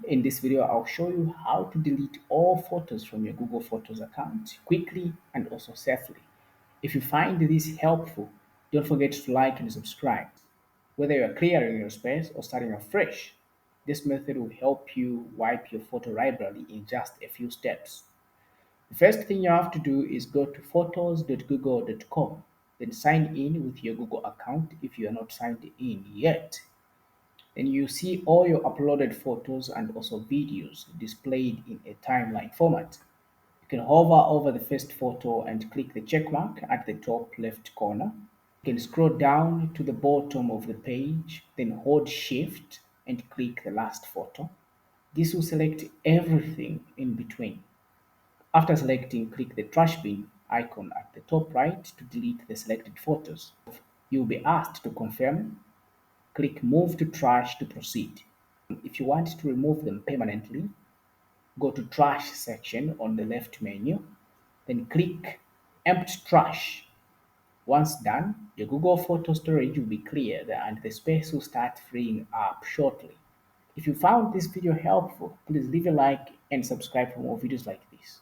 In this video, I'll show you how to delete all photos from your Google Photos account quickly and also safely. If you find this helpful, don't forget to like and subscribe. Whether you're clearing your space or starting afresh, this method will help you wipe your photo library in just a few steps. The first thing you have to do is go to photos.google.com, then sign in with your Google account if you are not signed in yet. Then you see all your uploaded photos and also videos displayed in a timeline format. You can hover over the first photo and click the check mark at the top left corner. You can scroll down to the bottom of the page, then hold Shift and click the last photo. This will select everything in between. After selecting, click the trash bin icon at the top right to delete the selected photos. You'll be asked to confirm. Click Move to Trash to proceed. If you want to remove them permanently, go to Trash section on the left menu, then click Empty Trash. Once done, your Google Photo storage will be cleared and the space will start freeing up shortly. If you found this video helpful, please leave a like and subscribe for more videos like this.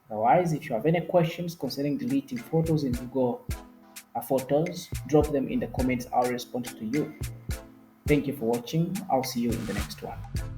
Otherwise, if you have any questions concerning deleting photos in Google Photos, drop them in the comments. I'll respond to you. Thank you for watching. I'll see you in the next one.